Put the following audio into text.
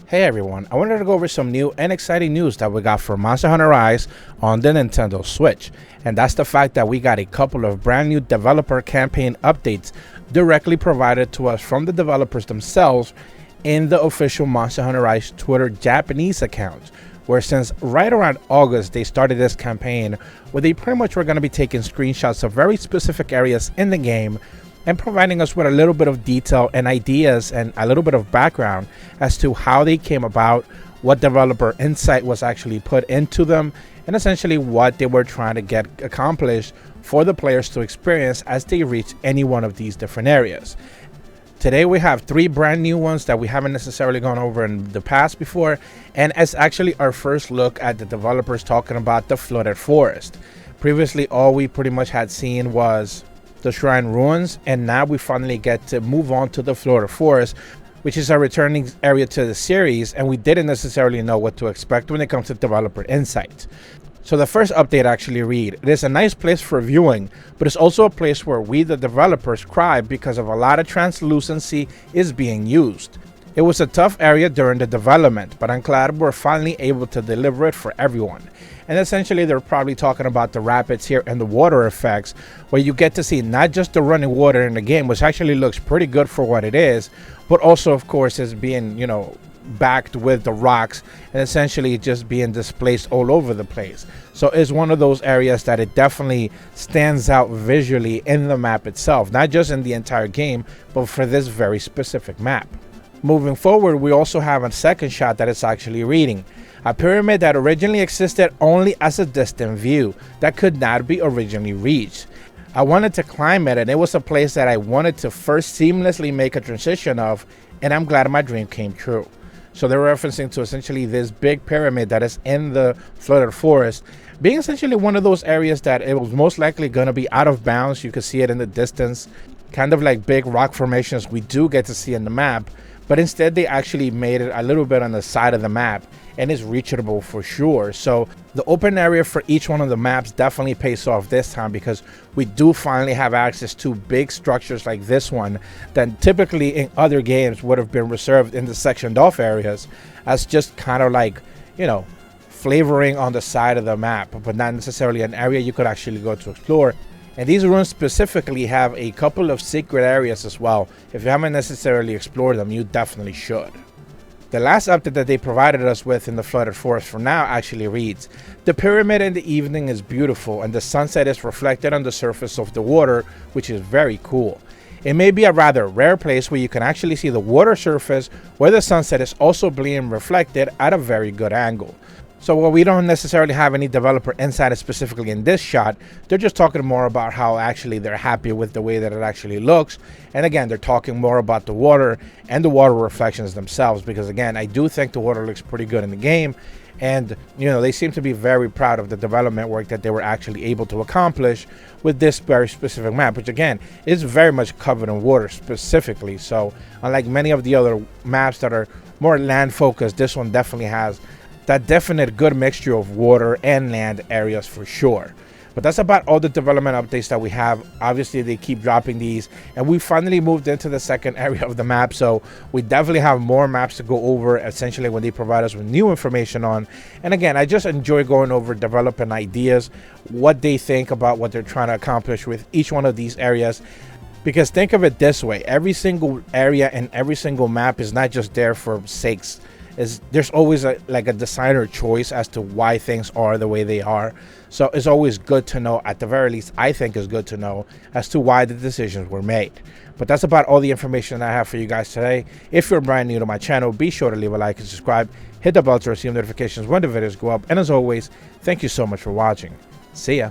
Hey everyone, I wanted to go over some new and exciting news that we got for Monster Hunter Rise on the Nintendo Switch. And that's the fact that we got a couple of brand new developer campaign updates directly provided to us from the developers themselves in the official Monster Hunter Rise Twitter Japanese account, where since right around August they started this campaign where they pretty much were going to be taking screenshots of very specific areas in the game and providing us with a little bit of detail and ideas and a little bit of background as to how they came about, what developer insight was actually put into them, and essentially what they were trying to get accomplished for the players to experience as they reach any one of these different areas. Today we have three brand new ones that we haven't necessarily gone over in the past before, and it's actually our first look at the developers talking about the Flooded Forest. Previously, all we pretty much had seen was the Shrine Ruins, and now we finally get to move on to the Flooded Forest, which is a returning area to the series, and we didn't necessarily know what to expect when it comes to developer insight. So the first update actually read, it is a nice place for viewing, but it's also a place where we the developers cry because of a lot of translucency is being used. It was a tough area during the development, but I'm glad we're finally able to deliver it for everyone. And essentially they're probably talking about the rapids here and the water effects, where you get to see not just the running water in the game, which actually looks pretty good for what it is, but also of course is being, backed with the rocks and essentially just being displaced all over the place. So it's one of those areas that it definitely stands out visually in the map itself, not just in the entire game, but for this very specific map. Moving forward, we also have a second shot that is actually reading. A pyramid that originally existed only as a distant view that could not be originally reached. I wanted to climb it, and it was a place that I wanted to first seamlessly make a transition of, and I'm glad my dream came true. So they're referencing to essentially this big pyramid that is in the Flooded Forest, being essentially one of those areas that it was most likely going to be out of bounds. You could see it in the distance, kind of like big rock formations we do get to see in the map, but instead they actually made it a little bit on the side of the map and is reachable for sure. So the open area for each one of the maps definitely pays off this time, because we do finally have access to big structures like this one that typically in other games would have been reserved in the sectioned off areas as just kind of like, flavoring on the side of the map, but not necessarily an area you could actually go to explore. And these ruins specifically have a couple of secret areas as well. If you haven't necessarily explored them, you definitely should. The last update that they provided us with in the Flooded Forest for now actually reads, the pyramid in the evening is beautiful and the sunset is reflected on the surface of the water, which is very cool. It may be a rather rare place where you can actually see the water surface where the sunset is also being reflected at a very good angle. So while we don't necessarily have any developer insight specifically in this shot, they're just talking more about how actually they're happy with the way that it actually looks. And again, they're talking more about the water and the water reflections themselves, because again, I do think the water looks pretty good in the game. And, they seem to be very proud of the development work that they were actually able to accomplish with this very specific map, which again, is very much covered in water specifically. So unlike many of the other maps that are more land focused, this one definitely has that definite good mixture of water and land areas for sure. But that's about all the development updates that we have. Obviously they keep dropping these, and we finally moved into the second area of the map, so we definitely have more maps to go over essentially when they provide us with new information on. And again, I just enjoy going over developing ideas, what they think about what they're trying to accomplish with each one of these areas. Because think of it this way, every single area and every single map is not just there for sakes. There's always a designer choice as to why things are the way they are. So it's always good to know, at the very least I think is good to know, as to why the decisions were made. But that's about all the information I have for you guys today. If you're brand new to my channel, be sure to leave a like and subscribe, hit the bell to receive notifications when the videos go up, and as always, thank you so much for watching. See ya.